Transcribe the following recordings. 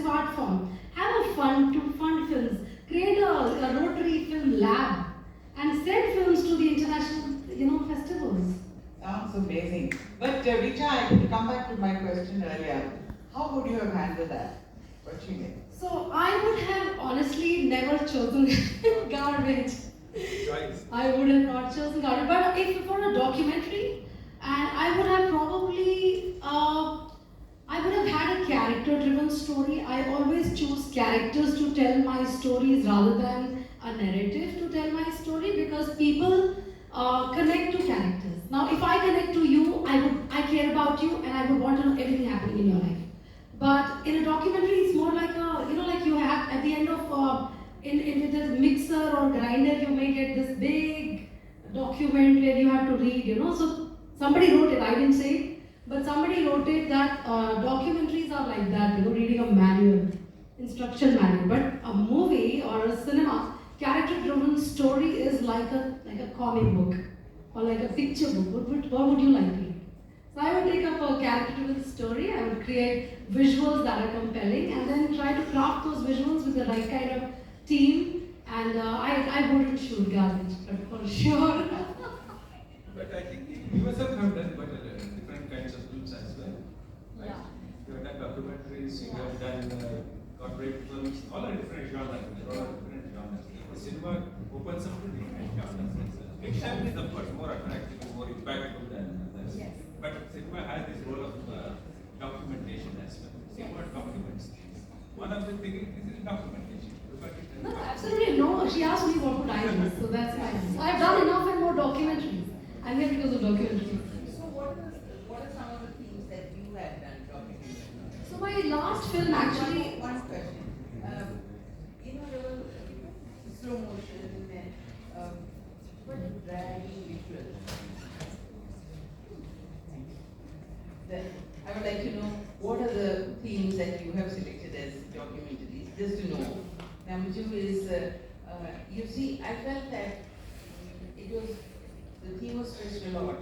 art form. Have a fund to fund films. Create a Rotary film lab and send films to the international, festivals. Sounds amazing. But Richa, I could come back to my question earlier. How would you have handled that? What you did? So I would have honestly never chosen garbage. I would have not chosen garbage. But if for a documentary, and I would have probably, I would have had a character-driven story. I always choose characters to tell my stories rather than a narrative to tell my story because people connect to characters. Now, if I connect to you, I care about you, and I would want to know everything happening in your life. But in a documentary, it's more like like you have at the end of in the mixer or grinder, you may get this big document where you have to read. So somebody wrote it. I didn't say it, but somebody wrote it that documentaries are like that. Reading a manual, instruction manual. But a movie or a cinema, character-driven story is like a comic book or like a picture book. What would you like to read? So I would take up a character-driven story, I would create visuals that are compelling and then try to craft those visuals with the right kind of team and I wouldn't shoot garbage, but for sure. But I think you yourself have done different kinds of films as well. Right? Yeah. You have done documentaries, you have done corporate films, all are different genres. All are different genres. The cinema opens up to different genres. Fiction is of course more attractive and more impactful than others. Yes. But cinema has this role of documentation as well. Cinema documents things. One of the things is documentation. No, absolutely no. She asked me what would I do, so that's my answer. I've done enough and more documentaries. I'm here because of documentaries. So what are some of the themes that you have done documentaries? So my last film actually. One question. There was slow motion and what dragging visuals. I would like to know what are the themes that you have selected as documentaries, just to know. Number two is, you see, I felt that the theme was stretched a lot.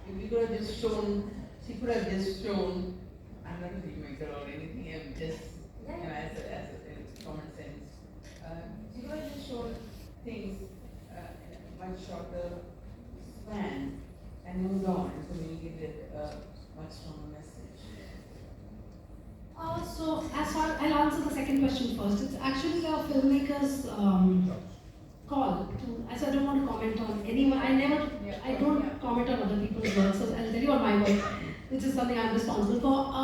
If you could have just shown, she could have just shown, I'm not a filmmaker or anything, I'm just, as a common sense. She could have just shown things in a much shorter span and moved on and communicated much stronger message. So as far I'll answer the second question first. It's actually a filmmaker's call to. So I don't want to comment on anyone. I don't comment on other people's work. So I'll tell you on my work, which is something I'm responsible for.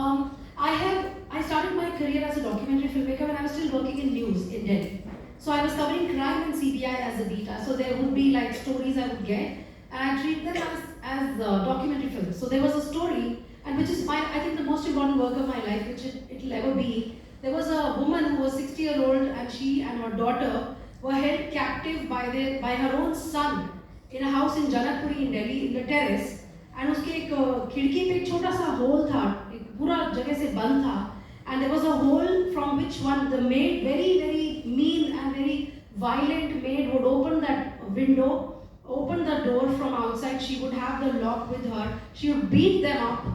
I started my career as a documentary filmmaker when I was still working in news in Delhi. So I was covering crime and CBI as a beta. So there would be like stories I would get, and I treat them as documentary films. So there was a story, and which is I think the most important work of my life, which it'll ever be. There was a woman who was 60-year-old, and she and her daughter were held captive by her own son in a house in Janakpuri in Delhi, in the terrace. And उसके एक खिड़की पे एक छोटा सा whole था, एक पूरा जगह से बंद था. And there was a hole from which one the maid, very very mean and very violent maid, would open that window, open the door from outside. She would have the lock with her. She would beat them up,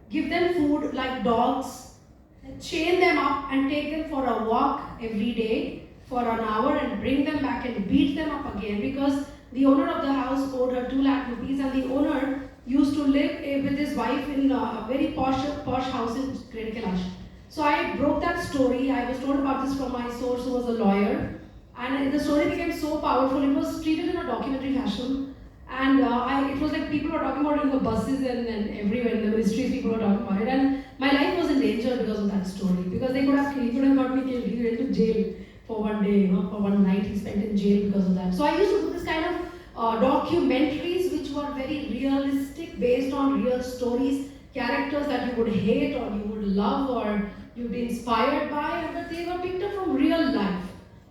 give them food like dogs, chain them up and take them for a walk every day for an hour and bring them back and beat them up again, because the owner of the house owed her 2 lakh rupees, and the owner used to live with his wife in a very posh house in Great Kailash. So I broke that story. I was told about this from my source, who was a lawyer, and the story became so powerful. It was treated in a documentary fashion, and it was like people were talking about it in the buses and everywhere in the ministries. People were talking about it, and my life was in danger because of that story. Because he could have got me killed. He went to jail for one day, for one night. He spent in jail because of that. So I used to do this kind of documentaries which were very realistic, based on real stories, characters that you would hate or you would love or you'd be inspired by, and that they were picked up from real life.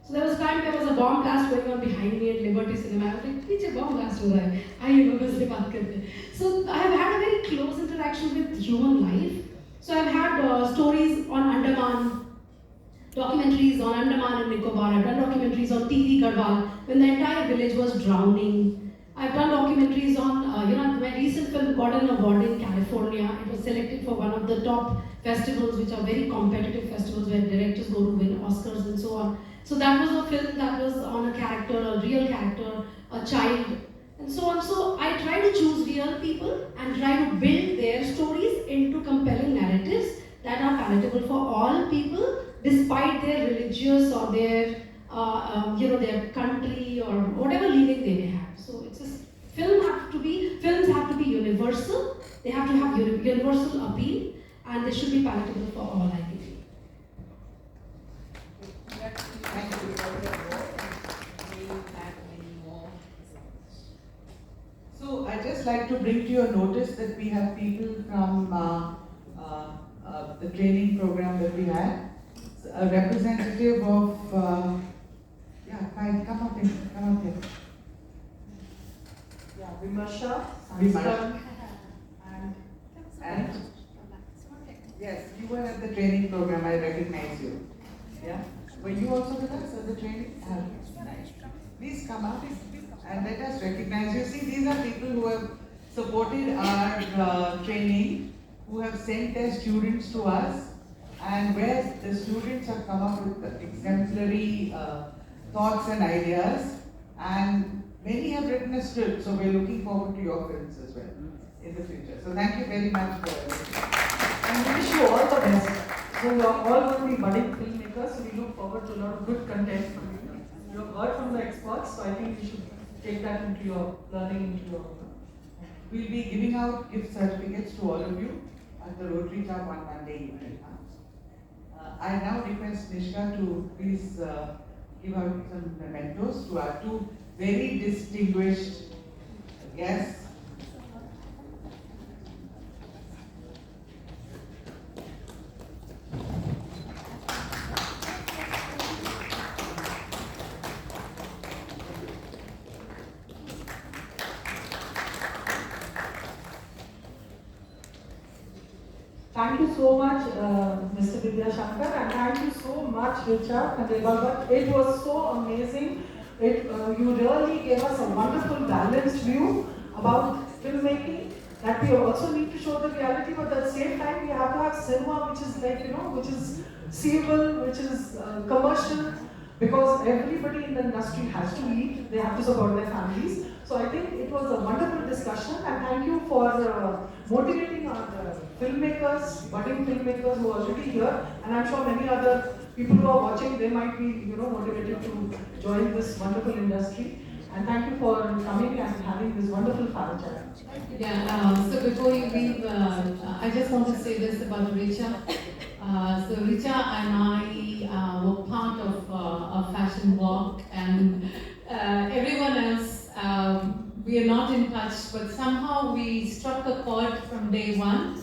So there was a time there was a bomb blast going on behind me at Liberty Cinema. I was like, "Piche bomb blast ho raha hai. Aaiye bas se baat karte." So I have had a very close interaction with human life. So I've had stories on Andaman, documentaries on Andaman and Nicobar. I've done documentaries on TV Garhwal when the entire village was drowning. I've done documentaries on, my recent film got an award in California. It was selected for one of the top festivals, which are very competitive festivals where directors go to win Oscars and so on. So that was a film that was on a character, a real character, a child, and so on. So I try to choose real people and try to build their stories into compelling narratives that are palatable for all people, despite their religious or their their country or whatever leaning they may have. So it's just films have to be universal. They have to have universal appeal, and they should be palatable for all, I believe. Thank you. We have many more. So I'd just like to bring to your notice that we have people from the training program that we had. A representative of fine, come up here. Yeah, Vimarsha, Vimarsha. and Yes, you were at the training program, I recognize you. Yeah? Were you also with us at the training? Nice. Please come up and let us recognize you. See, these are people who have supported our training, who have sent their students to us, and where the students have come up with exemplary thoughts and ideas, and many have written a script, so we're looking forward to your films as well in the future. So thank you very much for everything. we wish you all the best. So we are all going to be budding filmmakers, so we look forward to a lot of good content from you. You have heard from the experts, so I think you should take that into your learning, into your. We'll be giving out gift certificates to all of you at the Rotary Club on Monday evening. I now request Nishka to please give out some mementos to our two very distinguished guests. Thank you so much, Mr. Vidya Shankar, and thank you so much, Richa, Khandelwal. It was so amazing. You really gave us a wonderful, balanced view about filmmaking. That we also need to show the reality, but at the same time, we have to have cinema, which is which is civil, which is commercial, because everybody in the industry has to eat. They have to support their families. So I think it was a wonderful discussion, and thank you for motivating our filmmakers, budding filmmakers who are already here, and I'm sure many other people who are watching, they might be motivated to join this wonderful industry. And thank you for coming and having this wonderful fireside. Yeah, so before you leave, I just want to say this about Richa. So Richa and I were part of a fashion walk, and everyone else, we are not in touch, but somehow we struck a chord from day one.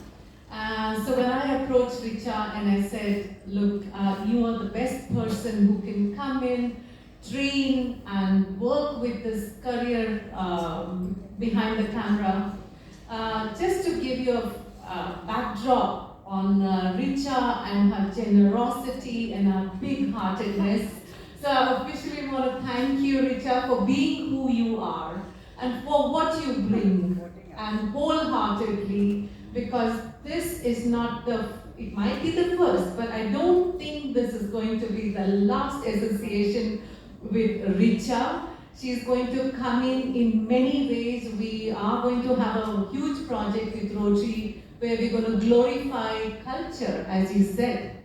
So when I approached Richa and I said, look, you are the best person who can come in, train and work with this career behind the camera. Just to give you a backdrop on Richa and her generosity and her big-heartedness. So I officially want to thank you, Richa, for being who you are and for what you bring, and wholeheartedly, because this is not it might be the first, but I don't think this is going to be the last association with Richa. She's going to come in many ways. We are going to have a huge project with Rotary where we're going to glorify culture, as you said.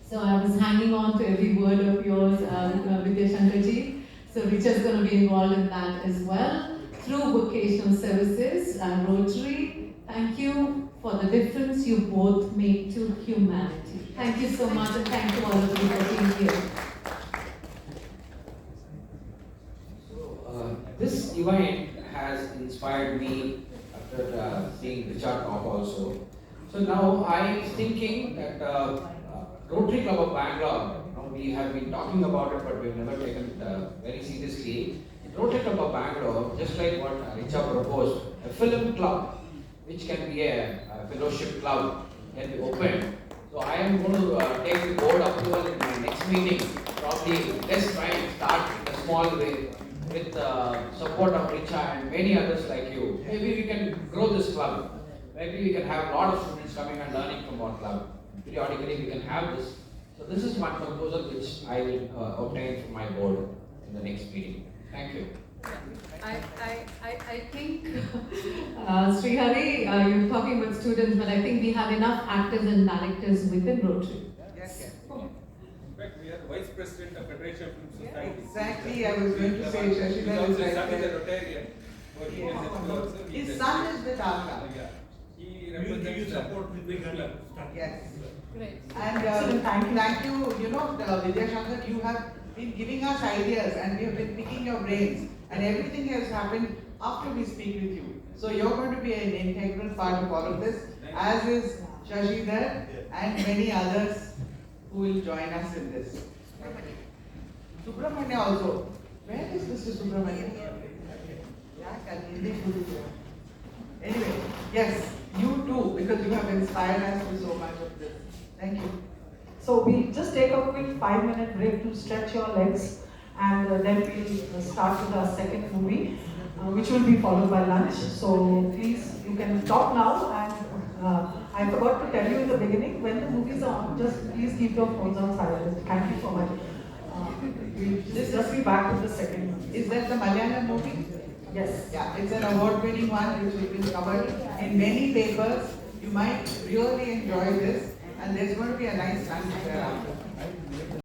So I was hanging on to every word of yours, Vidya Shankarji. So Richa's going to be involved in that as well through vocational services and Rotary. Thank you for the difference you both make to humanity. Thank you so much, and thank you all of you for being here. This event has inspired me after seeing Richard talk also. So now I was thinking that Rotary Club of Bangalore, we have been talking about it, but we've never taken it very seriously. Rotary Club of Bangalore, just like what Richa proposed, a film club, which can be a fellowship club, can be opened. So I am going to take the board approval in my next meeting. Probably let's try and start in a small way. with support of Richa and many others like you, maybe we can grow this club. Maybe we can have a lot of students coming and learning from our club. Periodically we can have this. So this is one proposal which I will obtain from my board in the next meeting. Thank you. I think, Srihari, you're talking about students, but I think we have enough actors and directors within Rotary. Yes. In fact, we are vice president of Federation of Film Society. Exactly, I was going to say, Shashi, His that also is son right is a there. Rotarian. But he is also His son is with our club. Yeah. He You represents support with big the club. Yes. Great. And Excellent, thank you, Vidya Shankar, you have been giving us ideas and we have been picking your brains, and everything has happened after we speak with you. So you're going to be an integral part of all of this, as is Shashi there and many others who will join us in this. Subramanya also. Where is Mr. Subramanya? Anyway, yes, you too, because you have inspired us with so much of this. Thank you. So we'll just take a quick 5-minute break to stretch your legs, and then we'll start with our second movie, which will be followed by lunch. So please, you can talk now, and I forgot to tell you in the beginning, when the movies are on, just please keep your phones on silent. Thank you so much. We'll just be back with the second movie. Is that the Malayalam movie? Yes. Yeah, it's an award-winning one which has been covered in many papers. You might really enjoy this, and there's going to be a nice lunch thereafter.